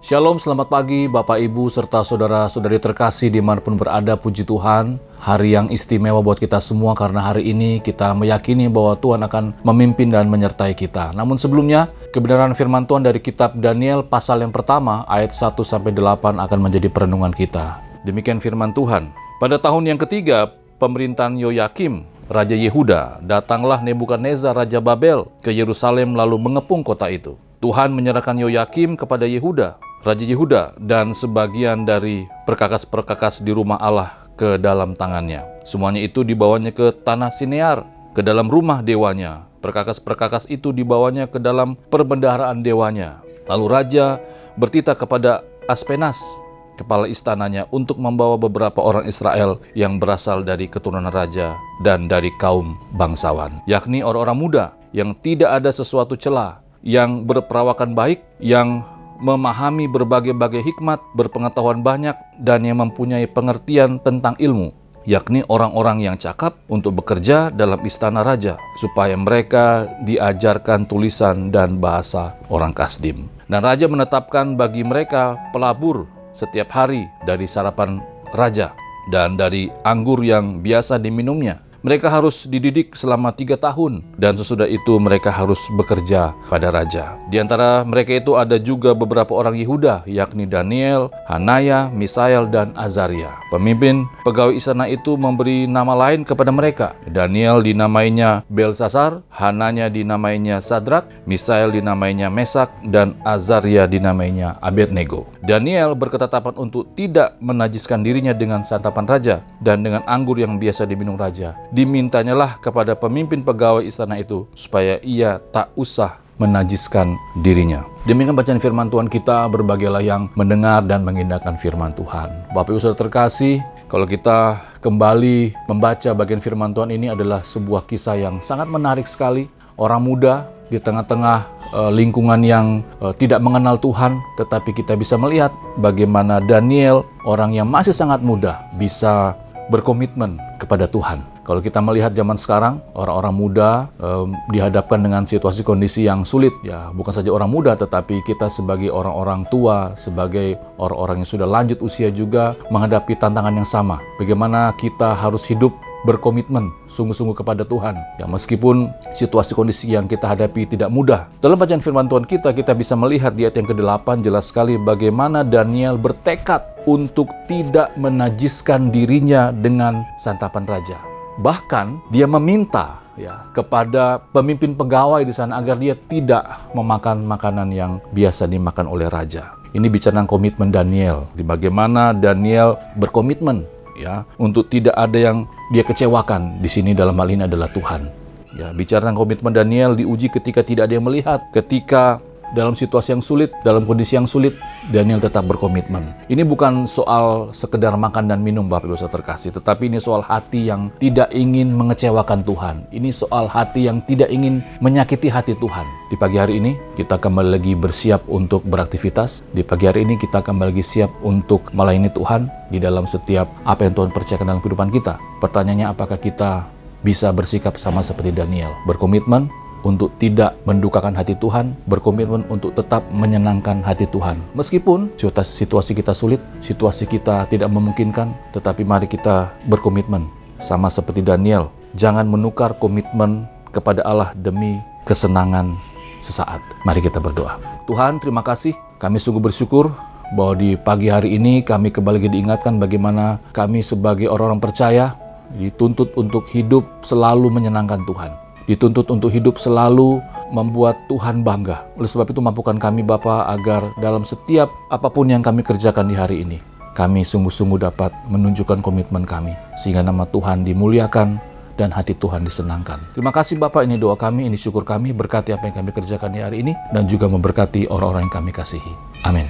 Shalom, selamat pagi Bapak Ibu serta saudara-saudari terkasih dimanapun berada. Puji Tuhan, hari yang istimewa buat kita semua karena hari ini kita meyakini bahwa Tuhan akan memimpin dan menyertai kita. Namun sebelumnya, kebenaran firman Tuhan dari kitab Daniel pasal yang pertama ayat 1-8 akan menjadi perenungan kita. Demikian firman Tuhan. Pada tahun yang ketiga pemerintahan Yoyakim, Raja Yehuda, datanglah Nebukadnezar Raja Babel ke Yerusalem lalu mengepung kota itu. Tuhan menyerahkan Yoyakim kepada Yehuda, Raja Yehuda, dan sebagian dari perkakas-perkakas di rumah Allah ke dalam tangannya. Semuanya itu dibawanya ke tanah Sinear, ke dalam rumah dewanya. Perkakas-perkakas itu dibawanya ke dalam perbendaharaan dewanya. Lalu Raja bertitah kepada Aspenas, kepala istananya, untuk membawa beberapa orang Israel yang berasal dari keturunan raja dan dari kaum bangsawan, yakni orang-orang muda yang tidak ada sesuatu cela, yang berperawakan baik, yang memahami berbagai-bagai hikmat, berpengetahuan banyak, dan yang mempunyai pengertian tentang ilmu, yakni orang-orang yang cakap untuk bekerja dalam istana raja, supaya mereka diajarkan tulisan dan bahasa orang Kasdim. Dan raja menetapkan bagi mereka pelabur setiap hari dari sarapan raja dan dari anggur yang biasa diminumnya. Mereka harus dididik selama 3 tahun dan sesudah itu mereka harus bekerja pada raja. Di antara mereka itu ada juga beberapa orang Yehuda, yakni Daniel, Hanaya, Misael, dan Azaria. Pemimpin pegawai istana itu memberi nama lain kepada mereka. Daniel dinamainya Belsasar, Hananya dinamainya Sadrak, Misael dinamainya Mesak, dan Azaria dinamainya Abednego. Daniel berketetapan untuk tidak menajiskan dirinya dengan santapan raja dan dengan anggur yang biasa diminum raja. Dimintanyalah kepada pemimpin pegawai istana itu supaya ia tak usah menajiskan dirinya. Demikian bacaan firman Tuhan kita, berbagailah yang mendengar dan mengindahkan firman Tuhan. Bapak Ibu saudara terkasih, kalau kita kembali membaca bagian firman Tuhan ini adalah sebuah kisah yang sangat menarik sekali. Orang muda di tengah-tengah lingkungan yang tidak mengenal Tuhan, tetapi kita bisa melihat bagaimana Daniel, orang yang masih sangat muda, bisa berkomitmen kepada Tuhan. Kalau kita melihat zaman sekarang, orang-orang muda dihadapkan dengan situasi kondisi yang sulit. Ya, bukan saja orang muda, tetapi kita sebagai orang-orang tua, sebagai orang-orang yang sudah lanjut usia juga menghadapi tantangan yang sama. Bagaimana kita harus hidup berkomitmen sungguh-sungguh kepada Tuhan. Ya, meskipun situasi kondisi yang kita hadapi tidak mudah. Dalam bacaan firman Tuhan kita bisa melihat di ayat yang ke-8 jelas sekali bagaimana Daniel bertekad untuk tidak menajiskan dirinya dengan santapan raja. Bahkan dia meminta kepada pemimpin pegawai di sana agar dia tidak memakan makanan yang biasa dimakan oleh raja. Ini bicara tentang komitmen Daniel, di bagaimana Daniel berkomitmen untuk tidak ada yang dia kecewakan. Di sini dalam hal ini adalah Tuhan. Ya, bicara tentang komitmen Daniel diuji ketika tidak ada yang melihat, ketika dalam situasi yang sulit, dalam kondisi yang sulit, Daniel tetap berkomitmen. Ini bukan soal sekedar makan dan minum Bapak Ibu saudara terkasih, tetapi ini soal hati yang tidak ingin mengecewakan Tuhan. Ini soal hati yang tidak ingin menyakiti hati Tuhan. Di pagi hari ini kita kembali lagi bersiap untuk beraktivitas. Di pagi hari ini kita kembali lagi siap untuk melayani Tuhan di dalam setiap apa yang Tuhan percayakan dalam kehidupan kita. Pertanyaannya, apakah kita bisa bersikap sama seperti Daniel, berkomitmen untuk tidak mendukakan hati Tuhan, berkomitmen untuk tetap menyenangkan hati Tuhan. Meskipun situasi kita sulit, situasi kita tidak memungkinkan, tetapi mari kita berkomitmen sama seperti Daniel. Jangan menukar komitmen kepada Allah demi kesenangan sesaat. Mari kita berdoa. Tuhan, terima kasih. Kami sungguh bersyukur bahwa di pagi hari ini kami kembali diingatkan bagaimana kami sebagai orang-orang percaya dituntut untuk hidup selalu menyenangkan Tuhan. Dituntut untuk hidup selalu membuat Tuhan bangga. Oleh sebab itu mampukan kami Bapa agar dalam setiap apapun yang kami kerjakan di hari ini, kami sungguh-sungguh dapat menunjukkan komitmen kami, sehingga nama Tuhan dimuliakan dan hati Tuhan disenangkan. Terima kasih Bapak, ini doa kami, ini syukur kami, berkati apa yang kami kerjakan di hari ini, dan juga memberkati orang-orang yang kami kasihi. Amin.